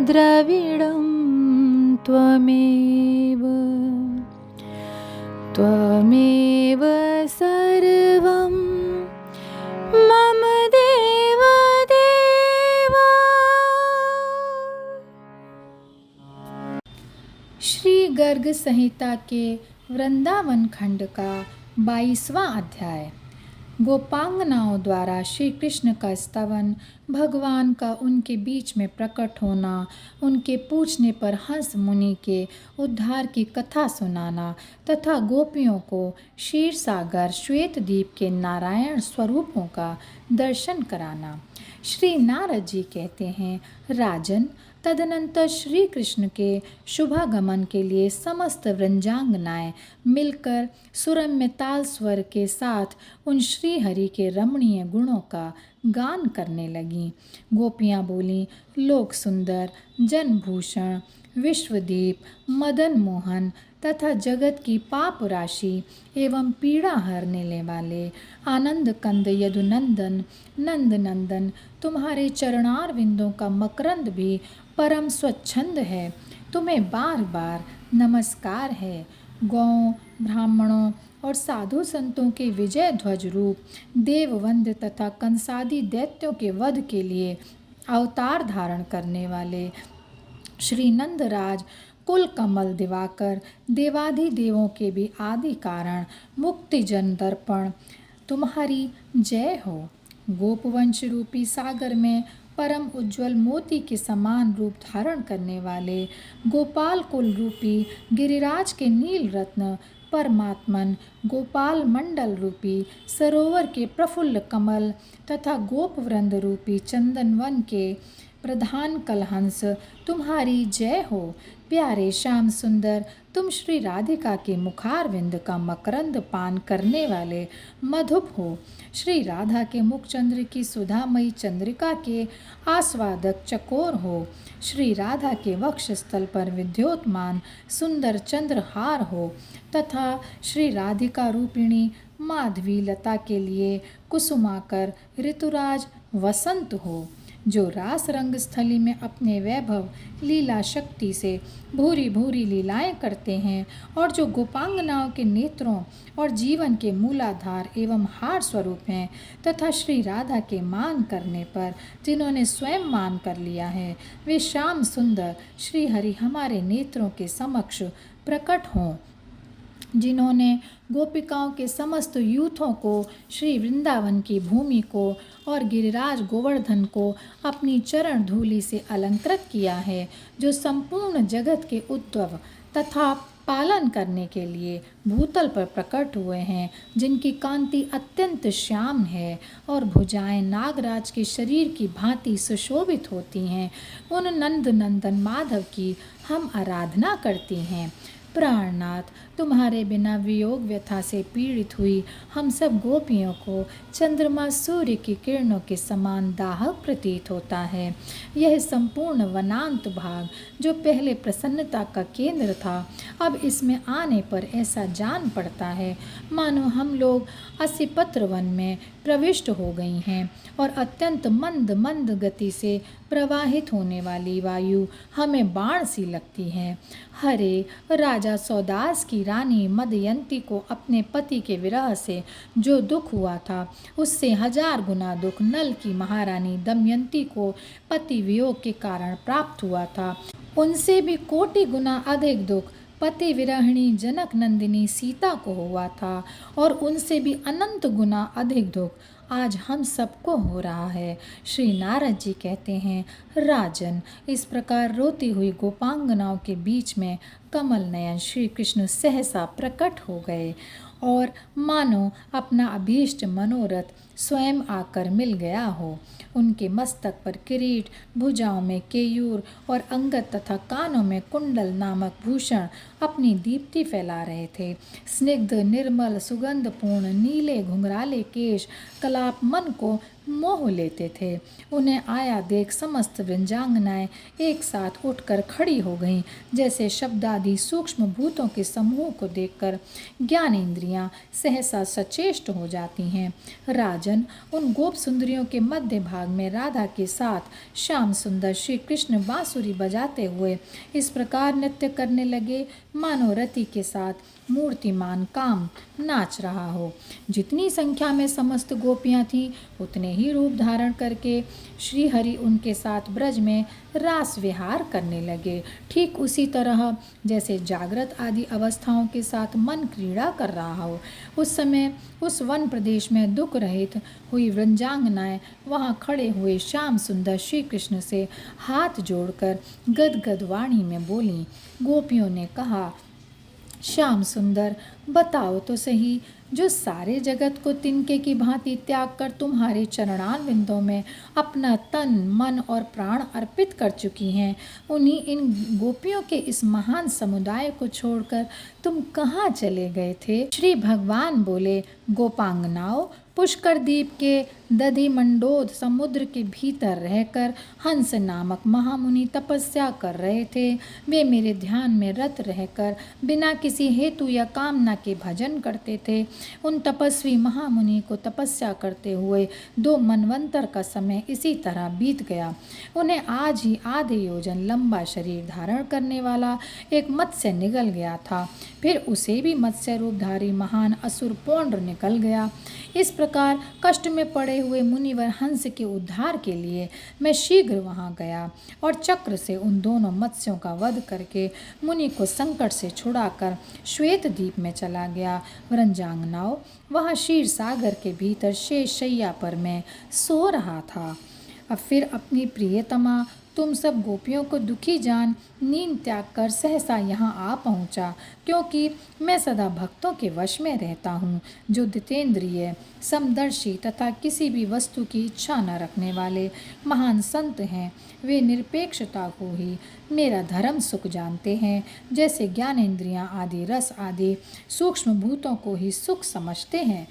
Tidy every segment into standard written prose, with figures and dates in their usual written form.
द्रविडं त्वमेव त्वमेव सर्वं मम देव देवा। श्री गर्ग संहिता के वृंदावन खंड का 22वां अध्याय। गोपांगनाओं द्वारा श्री कृष्ण का स्तवन, भगवान का उनके बीच में प्रकट होना, उनके पूछने पर हंस मुनि के उद्धार की कथा सुनाना तथा गोपियों को क्षीर सागर श्वेत द्वीप के नारायण स्वरूपों का दर्शन कराना। श्री नारद जी कहते हैं, राजन, तदनंतर श्री कृष्ण के शुभागमन के लिए समस्त वृंजांगनाएं मिलकर सुरम्य ताल स्वर के साथ उन श्री हरि के रमणीय गुणों का गान करने लगीं। गोपियां बोलीं, लोक सुंदर, जनभूषण, विश्वदीप, मदन मोहन तथा जगत की पाप राशि एवं पीड़ा हरने वाले आनंद कंद यदुनंदन नंद नंदन, तुम्हारे चरणार विंदों का मकरंद भी परम स्वच्छंद है, तुम्हें बार बार नमस्कार है। गौओं, ब्राह्मणों और साधु संतों के विजय ध्वज रूप देववंद्य तथा कंसादी दैत्यों के वध के लिए अवतार धारण करने वाले श्री नंदराज कुल कमल दिवाकर, देवाधिदेवों के भी आदि कारण, मुक्ति जन दर्पण, तुम्हारी जय हो। गोपवंश रूपी सागर में परम उज्ज्वल मोती के समान रूप धारण करने वाले गोपाल कुल रूपी गिरिराज के नील रत्न परमात्मन, गोपाल मंडल रूपी सरोवर के प्रफुल्ल कमल तथा गोपवृंद रूपी चंदनवन के प्रधान कलहंस, तुम्हारी जय हो। प्यारे श्याम सुंदर, तुम श्री राधिका के मुखारविंद का मकरंद पान करने वाले मधुप हो। श्री राधा के मुखचंद्र की सुधामयी चंद्रिका के आस्वादक चकोर हो। श्री राधा के वक्षस्थल पर विद्योतमान सुंदर चंद्रहार हो तथा श्री राधिका रूपिणी माधवी लता के लिए कुसुमाकर ऋतुराज वसंत हो, जो रास रंग स्थली में अपने वैभव लीला शक्ति से भूरी भूरी लीलाएं करते हैं और जो गोपांगनाओं के नेत्रों और जीवन के मूलाधार एवं हार स्वरूप हैं तथा श्री राधा के मान करने पर जिन्होंने स्वयं मान कर लिया है, वे श्याम सुंदर श्री हरि हमारे नेत्रों के समक्ष प्रकट हों। जिन्होंने गोपिकाओं के समस्त यूथों को, श्री वृंदावन की भूमि को और गिरिराज गोवर्धन को अपनी चरण धूलि से अलंकृत किया है, जो संपूर्ण जगत के उद्भव तथा पालन करने के लिए भूतल पर प्रकट हुए हैं, जिनकी कांति अत्यंत श्याम है और भुजाएं नागराज के शरीर की भांति सुशोभित होती हैं, उन नंद नंदन माधव की हम आराधना करती हैं। प्राणनाथ, तुम्हारे बिना वियोग व्यथा से पीड़ित हुई हम सब गोपियों को चंद्रमा सूर्य की किरणों के समान दाहक प्रतीत होता है। यह संपूर्ण वनांत भाग, जो पहले प्रसन्नता का केंद्र था, अब इसमें आने पर ऐसा जान पड़ता है मानो हम लोग असिपत्र वन में प्रविष्ट हो गई हैं और अत्यंत मंद मंद गति से प्रवाहित होने वाली वायु हमें बाण सी लगती है। हरे, राजा सौदास की रानी मदयंती को अपने पति के विरह से जो दुख हुआ था, उससे 1000 गुना दुख नल की महारानी दमयंती को पति वियोग के कारण प्राप्त हुआ था। उनसे भी कोटि गुना अधिक दुख पति विरहिणी जनक नंदिनी सीता को हुआ था और उनसे भी अनंत गुना अधिक दुख आज हम सबको हो रहा है। श्री नारद जी कहते हैं, राजन, इस प्रकार रोती हुई गोपांगनाओं के बीच में कमल नयन श्री कृष्ण सहसा प्रकट हो गए और मानो अपना अभीष्ट मनोरथ स्वयं आकर मिल गया हो। उनके मस्तक पर किरीट, भुजाओं में केयूर और अंगद तथा कानों में कुंडल नामक भूषण अपनी दीप्ति फैला रहे थे। स्निग्ध निर्मल सुगंधपूर्ण नीले घुंघराले केश कलाप मन को मोह लेते थे। उन्हें आया देख समस्त वृंजांगनाएं एक साथ उठकर खड़ी हो गईं, जैसे शब्दादि सूक्ष्म भूतों के समूह को देखकर ज्ञानेंद्रियां सहसा सचेष्ट हो जाती हैं। राजन, उन गोप सुंदरियों के मध्य भाग में राधा के साथ श्याम सुंदर श्री कृष्ण बांसुरी बजाते हुए इस प्रकार नृत्य करने लगे मानो रति के साथ मूर्तिमान काम नाच रहा हो। जितनी संख्या में समस्त गोपियां थीं, उतने ही रूप धारण करके श्री हरि उनके साथ ब्रज में रास विहार करने लगे। ठीक उसी तरह जैसे जागृत आदि अवस्थाओं के साथ मन क्रीड़ा कर रहा हो। उस समय उस वन प्रदेश में दुख रहित हुई वृंजांगनाएं वहां खड़े हुए श्याम सुंदर श्री कृष्ण से हाथ जोड़कर गदगद वाणी में बोलीं। गोपियों ने कहा, श्याम सुंदर, बताओ तो सही, जो सारे जगत को तिनके की भांति त्याग कर तुम्हारे चरणारविंदों में अपना तन मन और प्राण अर्पित कर चुकी हैं, उन्हीं इन गोपियों के इस महान समुदाय को छोड़कर तुम कहाँ चले गए थे? श्री भगवान बोले, गोपांगनाओं, पुष्कर द्वीप के दधि मंडोद समुद्र के भीतर रहकर हंस नामक महामुनि तपस्या कर रहे थे। वे मेरे ध्यान में रत रहकर बिना किसी हेतु या कामना के भजन करते थे। उन तपस्वी महामुनि को तपस्या करते हुए 2 मनवंतर का समय इसी तरह बीत गया। उन्हें आज ही आधे योजन लंबा शरीर धारण करने वाला एक मत्स्य निगल गया था। फिर उसे भी मत्स्य रूपधारी महान असुर पौंड्र निकल गया। इस प्रकार कष्ट में पड़े हुए मुनिवर हंस के उद्धार के लिए मैं शीघ्र वहां गया और चक्र से उन दोनों मत्स्यों का वध करके मुनि को संकट से छुड़ाकर श्वेत द्वीप में चला गया। वृंजांगनाओं, वहां क्षीर सागर के भीतर शेष शैया पर मैं सो रहा था। अब फिर अपनी प्रियतमा तुम सब गोपियों को दुखी जान नींद त्याग कर सहसा यहाँ आ पहुँचा, क्योंकि मैं सदा भक्तों के वश में रहता हूँ, जो जितेंद्रिय समदर्शी तथा किसी भी वस्तु की इच्छा न रखने वाले महान संत हैं। वे निरपेक्षता को ही मेरा धर्म सुख जानते हैं, जैसे ज्ञानेंद्रियाँ आदि रस आदि सूक्ष्म भूतों को ही सुख समझते हैं।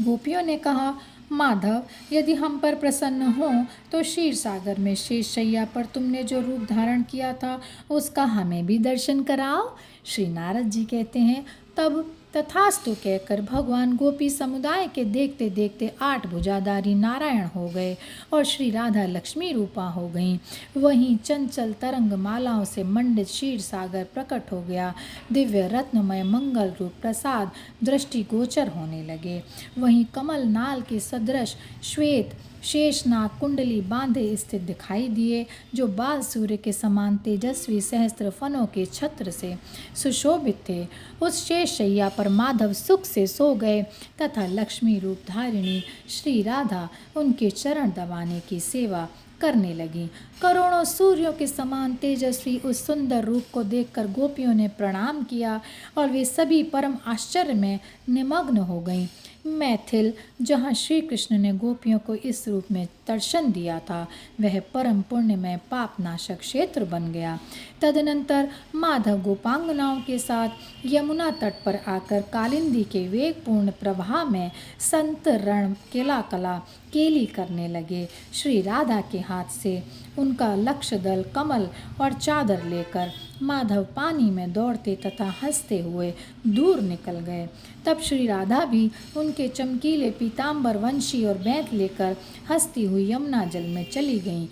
गोपियों ने कहा, माधव, यदि हम पर प्रसन्न हो तो क्षीर सागर में शेष शैया पर तुमने जो रूप धारण किया था उसका हमें भी दर्शन कराओ। श्री नारद जी कहते हैं, तब तथास्तु कहकर भगवान गोपी समुदाय के देखते देखते 8 भुजाधारी नारायण हो गए और श्री राधा लक्ष्मी रूपा हो गईं। वहीं चंचल तरंग मालाओं से मंडित क्षीर सागर प्रकट हो गया। दिव्य रत्नमय मंगल रूप प्रसाद दृष्टि गोचर होने लगे। वहीं कमल नाल के सदृश श्वेत शेषनाग कुंडली बांधे स्थित दिखाई दिए, जो बाल सूर्य के समान तेजस्वी सहस्त्र फनों के छत्र से सुशोभित थे। उस शेष शैया पर माधव सुख से सो गए तथा लक्ष्मी रूप धारिणी श्री राधा उनके चरण दबाने की सेवा करने लगी। करोड़ों सूर्यों के समान तेजस्वी उस सुंदर रूप को देखकर गोपियों ने प्रणाम किया और वे सभी परम आश्चर्य में निमग्न हो गईं। मैथिल, जहाँ श्री कृष्ण ने गोपियों को इस रूप में दर्शन दिया था, वह परम पुण्यमय पापनाशक क्षेत्र बन गया। तदनंतर माधव गोपांगनाओं के साथ यमुना तट पर आकर कालिंदी के वेगपूर्ण प्रवाह में संत रण केला कला केली करने लगे। श्री राधा के हाथ से उनका लक्ष्य दल कमल और चादर लेकर माधव पानी में दौड़ते तथा हंसते हुए दूर निकल गए। तब श्री राधा भी उनके चमकीले पीताम्बर वंशी और बैंत लेकर हंसती हुई यमुना जल में चली गईं।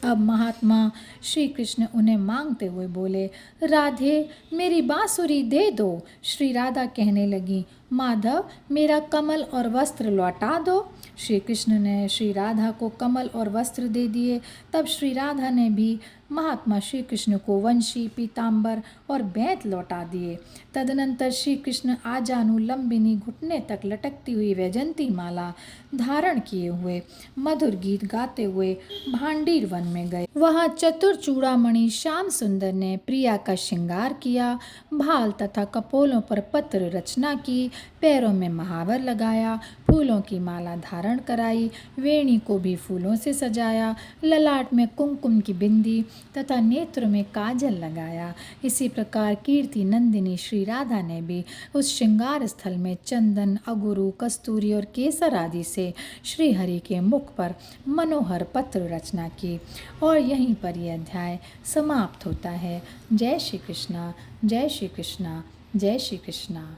अब महात्मा श्री कृष्ण उन्हें मांगते हुए बोले, राधे, मेरी बांसुरी दे दो। श्री राधा कहने लगी, माधव, मेरा कमल और वस्त्र लौटा दो। श्री कृष्ण ने श्री राधा को कमल और वस्त्र दे दिए। तब श्री राधा ने भी महात्मा श्री कृष्ण को वंशी, पीताम्बर और बैंत लौटा दिए। तदनंतर श्री कृष्ण आजानु लंबिनी घुटने तक लटकती हुई वैजंती माला धारण किए हुए मधुर गीत गाते हुए भांडीर वन में गए। वहाँ चतुर चूड़ामणि श्याम सुंदर ने प्रिया का श्रृंगार किया, भाल तथा कपोलों पर पत्र रचना की, पैरों में महावर लगाया, फूलों की माला धारण कराई, वेणी को भी फूलों से सजाया, ललाट में कुमकुम की बिंदी तथा नेत्र में काजल लगाया। इसी प्रकार कीर्ति नंदिनी श्री राधा ने भी उस श्रृंगार स्थल में चंदन, अगुरु, कस्तूरी और केसर आदि से श्रीहरि के मुख पर मनोहर पत्र रचना की। और यहीं पर यह अध्याय समाप्त होता है। जय श्री कृष्णा, जय श्री कृष्णा, जय श्री कृष्णा।